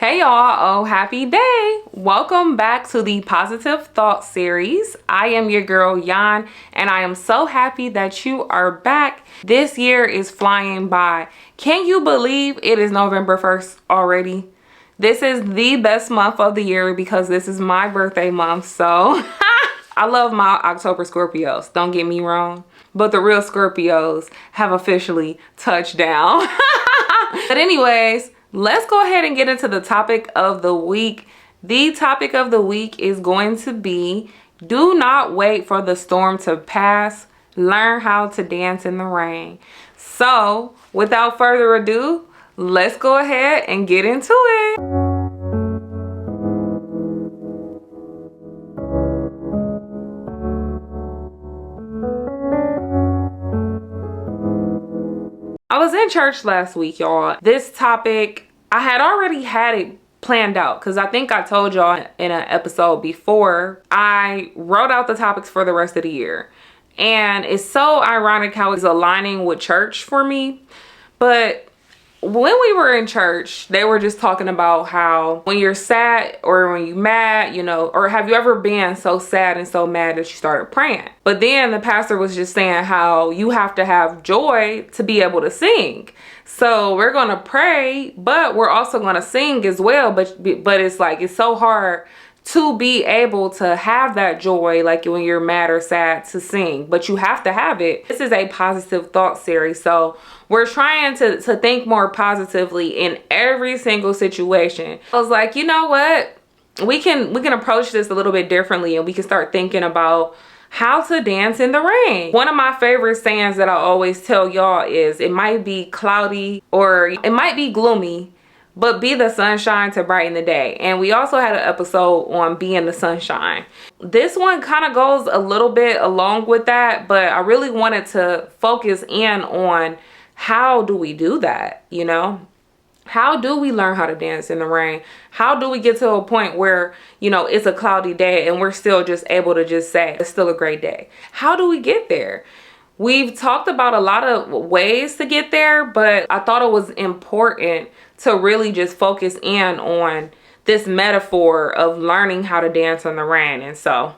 Hey y'all, oh happy day. Welcome back to the Positive Thought series. I am your girl Yan and I am so happy that you are back. This year is flying by. Can you believe it is November 1st already? This is the best month of the year because this is my birthday month, so I love my October Scorpios, don't get me wrong, but the real Scorpios have officially touched down. But anyways, let's go ahead and get into the topic of the week. The topic of the week is going to be, do not wait for the storm to pass. Learn how to dance in the rain. So without further ado, let's go ahead and get into it. I was in church last week, y'all. This topic, I had already had it planned out because I think I told y'all in an episode before, I wrote out the topics for the rest of the year. And it's so ironic how it's aligning with church for me. But when we were in church, they were just talking about how when you're sad or when you're mad, you know, or have you ever been so sad and so mad that you started praying? But then the pastor was just saying how you have to have joy to be able to sing. So we're going to pray, but we're also going to sing as well. But it's like, it's so hard to be able to have that joy, like when you're mad or sad, to sing, but you have to have it. This is a positive thought series, so we're trying to think more positively in every single situation. I was like, you know what, we can approach this a little bit differently, and we can start thinking about how to dance in the rain. One of my favorite sayings that I always tell y'all is, it might be cloudy or it might be gloomy, but be the sunshine to brighten the day. And we also had an episode on being the sunshine. This one kind of goes a little bit along with that, but I really wanted to focus in on how do we do that, you know? How do we learn how to dance in the rain? How do we get to a point where, you know, it's a cloudy day and we're still just able to just say, it's still a great day? How do we get there? We've talked about a lot of ways to get there, but I thought it was important to really just focus in on this metaphor of learning how to dance in the rain. And so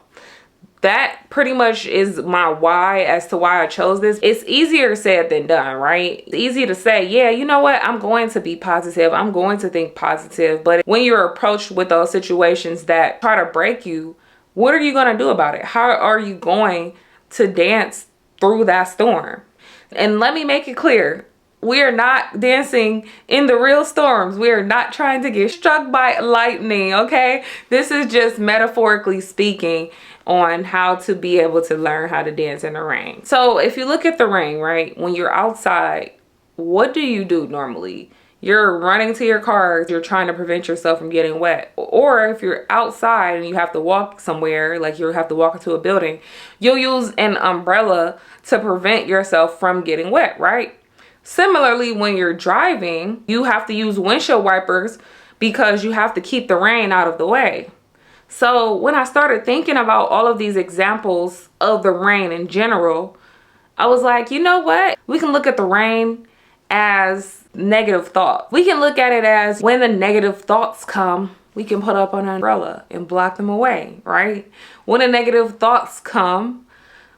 that pretty much is my why as to why I chose this. It's easier said than done, right? It's easy to say, yeah, you know what? I'm going to be positive. I'm going to think positive. But when you're approached with those situations that try to break you, what are you going to do about it? How are you going to dance through that storm? And let me make it clear, we are not dancing in the real storms. We are not trying to get struck by lightning, okay? This is just metaphorically speaking on how to be able to learn how to dance in the rain. So if you look at the rain, right, when you're outside, what do you do normally? You're running to your car, you're trying to prevent yourself from getting wet. Or if you're outside and you have to walk somewhere, like you have to walk into a building, you'll use an umbrella to prevent yourself from getting wet, right? Similarly, when you're driving, you have to use windshield wipers because you have to keep the rain out of the way. So when I started thinking about all of these examples of the rain in general, I was like, you know what? We can look at the rain as negative thought. We can look at it as when the negative thoughts come, we can put up an umbrella and block them away, right? When the negative thoughts come,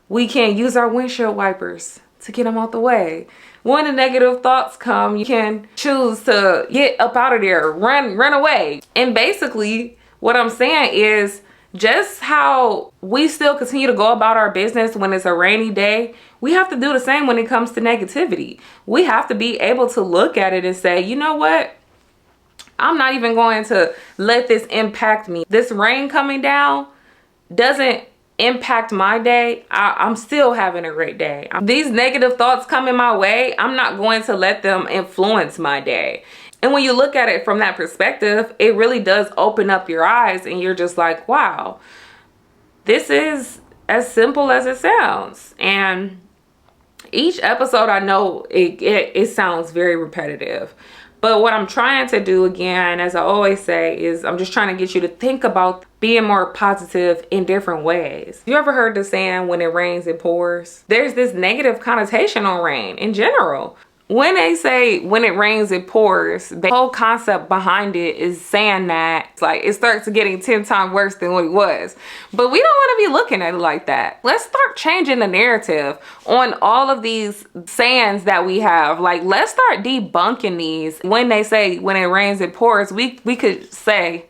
we can use our windshield wipers to get them out the way. When the negative thoughts come, you can choose to get up out of there, run away. And basically what I'm saying is, just how we still continue to go about our business when it's a rainy day, we have to do the same when it comes to negativity. We have to be able to look at it and say, you know what? I'm not even going to let this impact me. This rain coming down doesn't impact my day. I'm still having a great day. These negative thoughts coming my way, I'm not going to let them influence my day. And when you look at it from that perspective, it really does open up your eyes and you're just like, wow, this is as simple as it sounds. And each episode, I know it sounds very repetitive, but what I'm trying to do, again, as I always say, is I'm just trying to get you to think about being more positive in different ways. You ever heard the saying, when it rains, it pours? There's this negative connotation on rain in general. when they say when it rains it pours, the whole concept behind it is saying that it's like it starts getting 10 times worse than what it was. But we don't want to be looking at it like that. Let's start changing the narrative on all of these sayings that we have. Like, let's start debunking these. When they say when it rains it pours, we could say,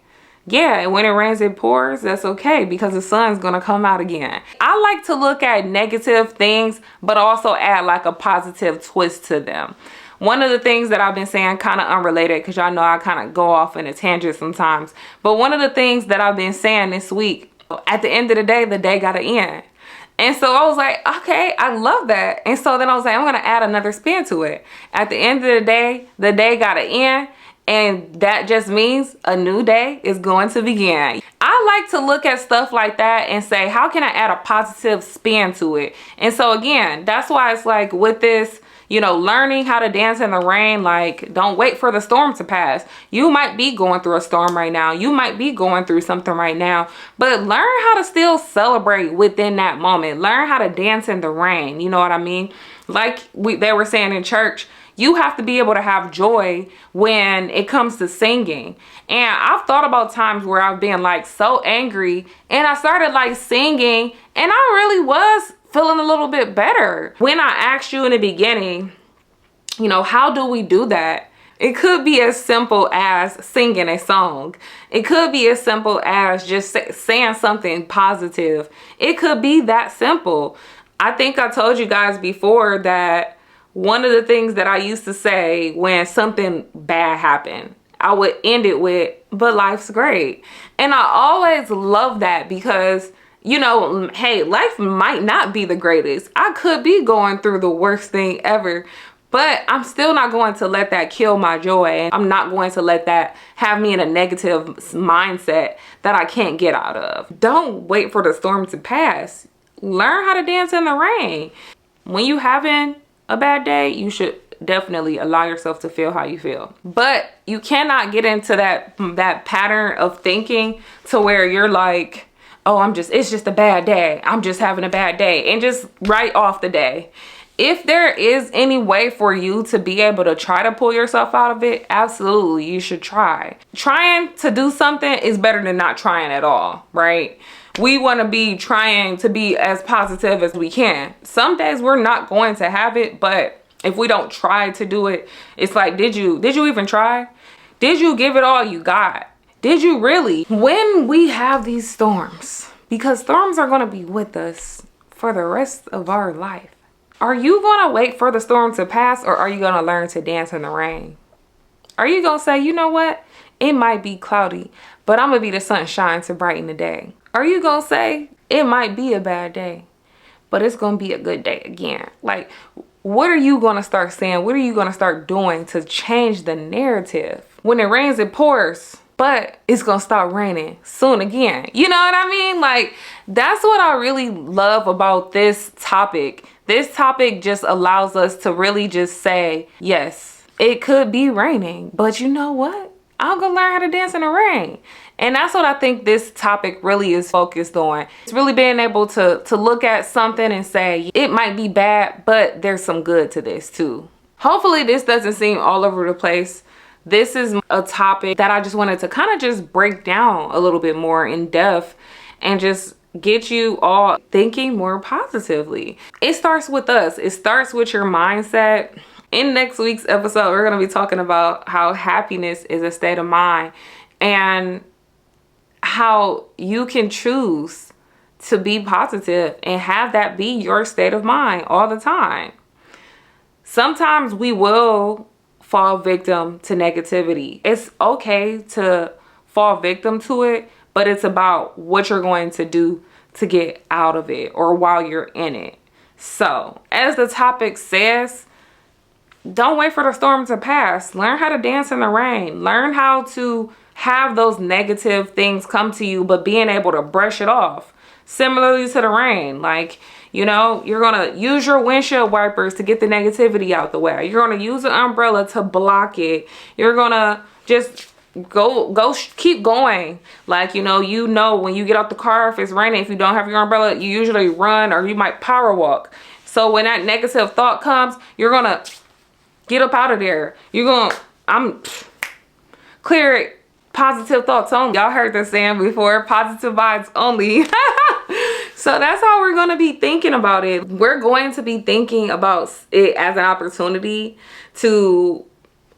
yeah, when it rains it pours, that's okay, because the sun's gonna come out again. I like to look at negative things, but also add like a positive twist to them. One of the things that I've been saying, kind of unrelated, because y'all know I kind of go off in a tangent sometimes, but one of the things that I've been saying this week, at the end of the day gotta end. And so I was like, okay, I love that. And so then I was like, I'm gonna add another spin to it. At the end of the day gotta end. And that just means a new day is going to begin. I like to look at stuff like that and say, how can I add a positive spin to it? And so again, that's why it's like with this, you know, learning how to dance in the rain, like, don't wait for the storm to pass. You might be going through a storm right now. You might be going through something right now, but learn how to still celebrate within that moment. Learn how to dance in the rain. You know what I mean? Like they were saying in church, you have to be able to have joy when it comes to singing. And I've thought about times where I've been like so angry and I started like singing and I really was feeling a little bit better. When I asked you in the beginning, you know, how do we do that? It could be as simple as singing a song. It could be as simple as just saying something positive. It could be that simple. I think I told you guys before that one of the things that I used to say when something bad happened, I would end it with, but life's great. And I always love that because, you know, hey, life might not be the greatest. I could be going through the worst thing ever, but I'm still not going to let that kill my joy. And I'm not going to let that have me in a negative mindset that I can't get out of. Don't wait for the storm to pass. Learn how to dance in the rain. When you having a bad day, you should definitely allow yourself to feel how you feel. But you cannot get into that pattern of thinking to where you're like, oh, it's just a bad day. I'm just having a bad day, and just write off the day. If there is any way for you to be able to try to pull yourself out of it, absolutely, you should try. Trying to do something is better than not trying at all, right? We want to be trying to be as positive as we can. Some days we're not going to have it, but if we don't try to do it, it's like, did you even try? Did you give it all you got? Did you really? When we have these storms, because storms are going to be with us for the rest of our life, are you going to wait for the storm to pass, or are you going to learn to dance in the rain? Are you going to say, you know what? It might be cloudy, but I'm going to be the sunshine to brighten the day. Are you going to say, it might be a bad day, but it's going to be a good day again? Like, what are you going to start saying? What are you going to start doing to change the narrative? When it rains, it pours, but it's going to start raining soon again. You know what I mean? Like, that's what I really love about this topic. This topic just allows us to really just say, yes, it could be raining, but you know what? I'm going to learn how to dance in the rain. And that's what I think this topic really is focused on. It's really being able to look at something and say, it might be bad, but there's some good to this too. Hopefully this doesn't seem all over the place. This is a topic that I just wanted to kind of just break down a little bit more in depth and just get you all thinking more positively. It starts with us. It starts with your mindset. In next week's episode, we're going to be talking about how happiness is a state of mind and how you can choose to be positive and have that be your state of mind all the time. Sometimes we will fall victim to negativity. It's okay to fall victim to it, but it's about what you're going to do to get out of it or while you're in it. So, as the topic says, don't wait for the storm to pass. Learn how to dance in the rain. Learn how to have those negative things come to you, but being able to brush it off. Similarly to the rain, like, you know, you're going to use your windshield wipers to get the negativity out the way. You're going to use an umbrella to block it. You're going to just keep going. Like, you know, when you get out the car, if it's raining, if you don't have your umbrella, you usually run or you might power walk. So when that negative thought comes, you're going to Get up out of there. I'm clear, positive thoughts only. Y'all heard this saying before, positive vibes only. So that's how we're going to be thinking about it. We're going to be thinking about it as an opportunity to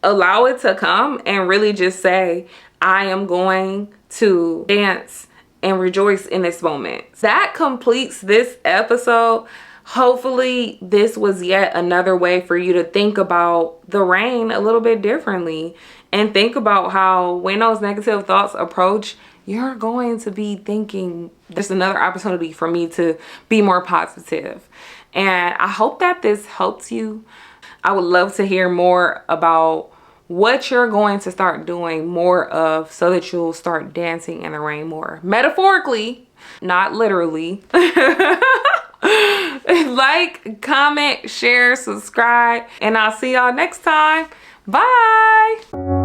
allow it to come and really just say, I am going to dance and rejoice in this moment. That completes this episode. Hopefully this was yet another way for you to think about the rain a little bit differently, and think about how when those negative thoughts approach, you're going to be thinking, there's another opportunity for me to be more positive. And I hope that this helps you. I would love to hear more about what you're going to start doing more of so that you'll start dancing in the rain more. Metaphorically, not literally. Like, comment, share, subscribe, and I'll see y'all next time. Bye.